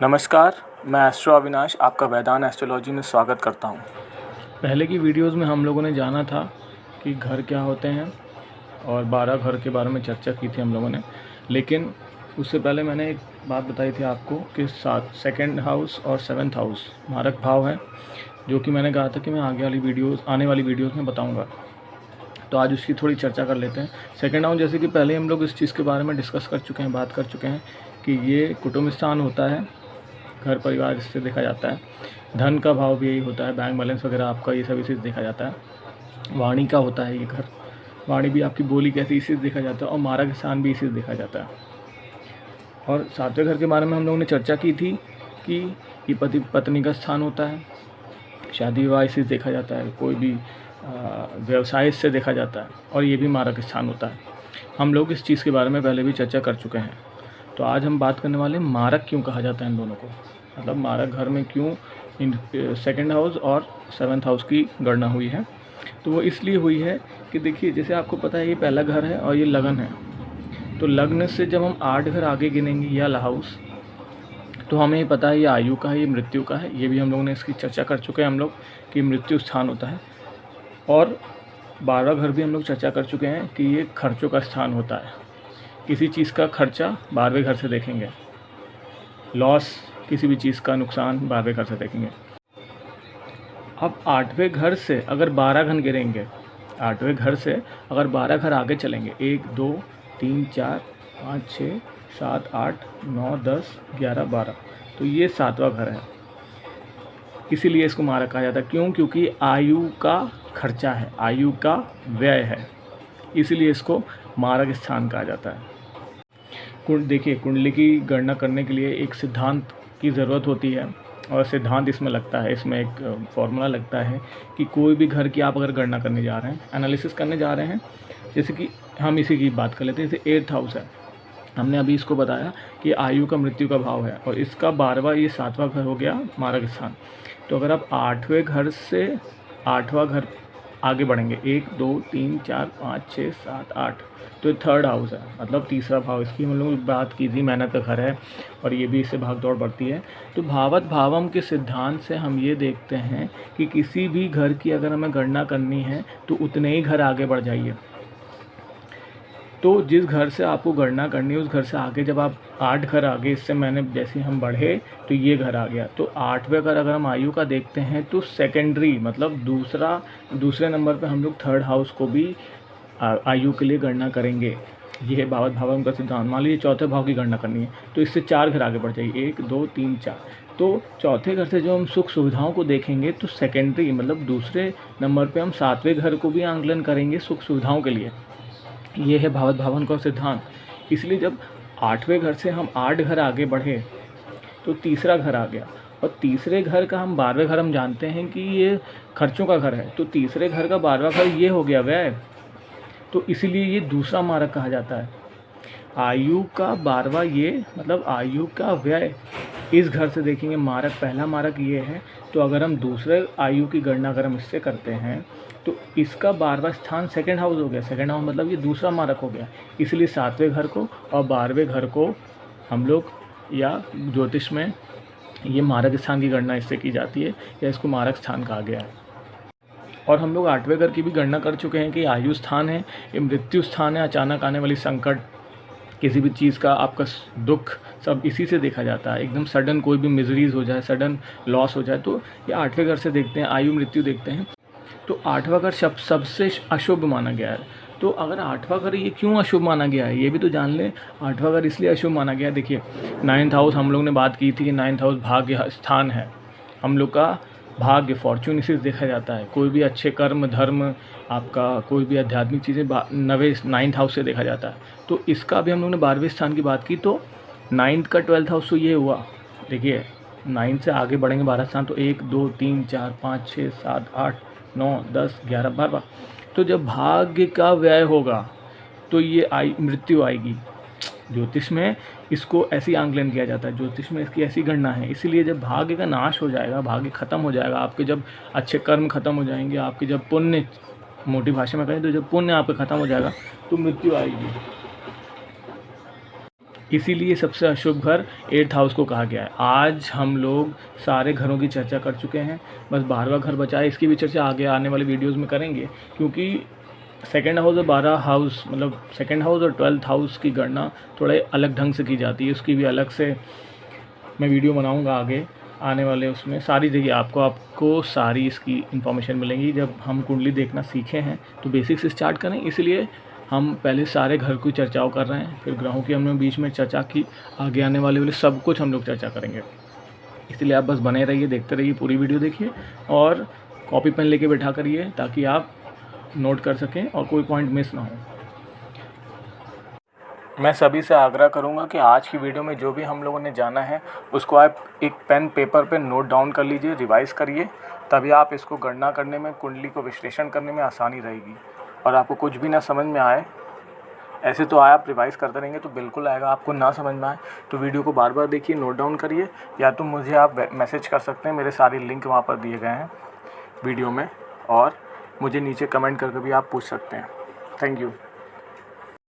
नमस्कार, मैं एस्ट्रो अविनाश आपका वैदान एस्ट्रोलॉजी में स्वागत करता हूं। पहले की वीडियोस में हम लोगों ने जाना था कि घर क्या होते हैं और 12 घर के बारे में चर्चा की थी हम लोगों ने। लेकिन उससे पहले मैंने एक बात बताई थी आपको कि सेकंड हाउस और 7th हाउस मारक भाव है, जो कि मैंने कहा था कि मैं आने वाली वीडियोज़ में बताऊँगा। तो आज उसकी थोड़ी चर्चा कर लेते हैं। सेकंड हाउस, जैसे कि पहले हम लोग इस चीज़ के बारे में डिस्कस कर चुके हैं, बात कर चुके हैं कि ये कुटुंब स्थान होता है, घर परिवार इससे देखा जाता है। धन का भाव भी यही होता है, बैंक बैलेंस वगैरह आपका ये सब इसी से देखा जाता है। वाणी का होता है ये घर, वाणी भी आपकी बोली कैसी इसी से देखा जाता है, और मारक स्थान भी इसी से देखा जाता है। और 7वें घर के बारे में हम लोगों ने चर्चा की थी कि ये पति पत्नी का स्थान होता है, शादी विवाह इसी से देखा जाता है, कोई भी व्यवसाय इससे देखा जाता है, और ये भी मारक स्थान होता है। हम लोग इस चीज़ के बारे में पहले भी चर्चा कर चुके हैं। तो आज हम बात करने वाले मारक क्यों कहा जाता है इन दोनों को, मतलब मारक घर में क्यों इन सेकंड हाउस और 7th हाउस की गणना हुई है। तो वो इसलिए हुई है कि देखिए, जैसे आपको पता है ये पहला घर है और ये लगन है। तो लग्न से जब हम 8 घर आगे गिनेंगे या हाउस, तो हमें ये पता है ये आयु का है, ये मृत्यु का है। ये भी हम लोगों ने इसकी चर्चा कर चुके हैं हम लोग कि मृत्यु स्थान होता है। और 12 घर भी हम लोग चर्चा कर चुके हैं कि ये खर्चों का स्थान होता है। किसी चीज़ का खर्चा 12वें घर से देखेंगे, लॉस किसी भी चीज़ का नुकसान 12वें घर से देखेंगे। अब 8वें घर से अगर 12 घर गिरेंगे, 8वें घर से अगर 12 घर आगे चलेंगे, 1 2 3 4 5 6 7 8 9 10 11 12, तो ये 7वां घर है। इसीलिए इसको मारक कहा जाता है। क्यों? क्योंकि आयु का खर्चा है, आयु का व्यय है, इसीलिए इसको मारक स्थान कहा जाता है। देखिए, कुंडली की गणना करने के लिए एक सिद्धांत की ज़रूरत होती है, और सिद्धांत इसमें लगता है, इसमें एक फॉर्मूला लगता है कि कोई भी घर की आप अगर गणना करने जा रहे हैं, एनालिसिस करने जा रहे हैं, जैसे कि हम इसी की बात कर लेते हैं। जैसे 8th हाउस है, हमने अभी इसको बताया कि आयु का मृत्यु का भाव है, और इसका 12वां ये 7वां घर हो गया मारक स्थान। तो अगर आप 8वें घर से 8वां घर आगे बढ़ेंगे, 1 2 3 4 5 6 7 8, तो ये 3rd हाउस है, मतलब तीसरा भाव। इसकी हम लोग बात की थी, मेहनत का घर है और ये भी इससे भाग दौड़ बढ़ती है। तो भावत भावम के सिद्धांत से हम ये देखते हैं कि किसी भी घर की अगर हमें गणना करनी है तो उतने ही घर आगे बढ़ जाइए। तो जिस घर से आपको गणना करनी है उस घर से आगे जब आप 8 घर आगे, इससे मैंने जैसे हम बढ़े तो ये घर आ गया। तो 8वें घर अगर हम आयु का देखते हैं तो सेकेंडरी, मतलब दूसरे नंबर पे हम लोग 3rd हाउस को भी आयु के लिए गणना करेंगे। ये है भावत भावम का सिद्धांत। मान लीजिए 4थे भाव की गणना करनी है तो इससे 4 घर आगे बढ़ जाइए, 1 2 3 4। तो चौथे घर से जो हम सुख सुविधाओं को देखेंगे तो सेकेंडरी, मतलब दूसरे नंबर पे हम 7वें घर को भी आंकलन करेंगे सुख सुविधाओं के लिए। ये है भावत भावन का सिद्धांत। इसलिए जब 8वें घर से हम 8 घर आगे बढ़े तो तीसरा घर आ गया, और तीसरे घर का हम 12वें घर हम जानते हैं कि ये खर्चों का घर है, तो तीसरे घर का 12वां घर ये हो गया व्यय। तो इसीलिए ये दूसरा मारक कहा जाता है। आयु का 12वां ये, मतलब आयु का व्यय इस घर से देखेंगे। मारक, पहला मारक ये है। तो अगर हम दूसरे आयु की गणना अगर हम इससे करते हैं तो इसका 12वां स्थान 2nd हाउस हो गया। 2nd हाउस मतलब ये दूसरा मारक हो गया। इसलिए 7वें घर को और 12वें घर को हम लोग, या ज्योतिष में ये मारक स्थान की गणना इससे की जाती है, या इसको मारक स्थान कहा गया है। और हम लोग 8वें घर की भी गणना कर चुके हैं कि आयु स्थान है, ये मृत्यु स्थान है, अचानक आने वाली संकट, किसी भी चीज़ का आपका दुख, सब इसी से देखा जाता है। एकदम सडन कोई भी मिजरीज हो जाए, सडन लॉस हो जाए, तो ये 8वें घर से देखते हैं, आयु मृत्यु देखते हैं। तो 8वां घर सबसे अशुभ माना गया है। तो अगर 8वां घर ये क्यों अशुभ माना गया है ये भी तो जान लें। 8वां घर इसलिए अशुभ माना गया है, देखिए 9th हाउस हम लोग ने बात की थी कि 9th हाउस भाग्य स्थान है। हम लोग का भाग्य, फॉर्च्यून इसी से देखा जाता है। कोई भी अच्छे कर्म धर्म, आपका कोई भी आध्यात्मिक चीज़ें 9th हाउस से देखा जाता है। तो इसका भी हम लोग ने 12वें स्थान की बात की, तो 9th का 12th हाउस तो ये हुआ। देखिए 9 से आगे बढ़ेंगे 12 स्थान, तो 1 2 3 4 5 6 7 8 9 10 11 12। तो जब भाग्य का व्यय होगा तो ये मृत्यु आएगी। ज्योतिष में इसको ऐसी आंकलन किया जाता है, ज्योतिष में इसकी ऐसी गणना है। इसीलिए जब भाग्य का नाश हो जाएगा, भाग्य खत्म हो जाएगा, आपके जब अच्छे कर्म खत्म हो जाएंगे, आपके जब पुण्य, मोटी भाषा में कहें तो जब पुण्य आपका खत्म हो जाएगा तो मृत्यु आएगी। इसीलिए सबसे अशुभ घर 8th हाउस को कहा गया है। आज हम लोग सारे घरों की चर्चा कर चुके हैं, बस 12वां घर बचा है। इसकी भी चर्चा आगे आने वाले वीडियोज़ में करेंगे, क्योंकि सेकेंड हाउस और 12 हाउस मतलब सेकेंड हाउस और 12th हाउस की गणना थोड़े अलग ढंग से की जाती है। उसकी भी अलग से मैं वीडियो बनाऊंगा आगे आने वाले, उसमें सारी देखिए आपको सारी इसकी इन्फॉर्मेशन मिलेंगी। जब हम कुंडली देखना सीखे हैं तो बेसिक से स्टार्ट करें, इसलिए हम पहले सारे घर की चर्चाओं कर रहे हैं, फिर ग्रहों की हमने बीच में चर्चा की, आगे आने वाले सब कुछ हम लोग चर्चा करेंगे। इसलिए आप बस बने रहिए, देखते रहिए, पूरी वीडियो देखिए और कॉपी पेन लेके बैठा करिए ताकि आप नोट कर सकें और कोई पॉइंट मिस ना हो। मैं सभी से आग्रह करूंगा कि आज की वीडियो में जो भी हम लोगों ने जाना है उसको आप एक पेन पेपर पे नोट डाउन कर लीजिए, रिवाइज़ करिए, तभी आप इसको गणना करने में, कुंडली को विश्लेषण करने में आसानी रहेगी। और आपको कुछ भी ना समझ में आए, ऐसे तो आए, आप रिवाइज़ करते रहेंगे तो बिल्कुल आएगा। आपको ना समझ में आए तो वीडियो को बार बार देखिए, नोट डाउन करिए, या तो मुझे आप मैसेज कर सकते हैं, मेरे सारे लिंक वहाँ पर दिए गए हैं वीडियो में, और मुझे नीचे कमेंट करके भी आप पूछ सकते हैं। Thank you.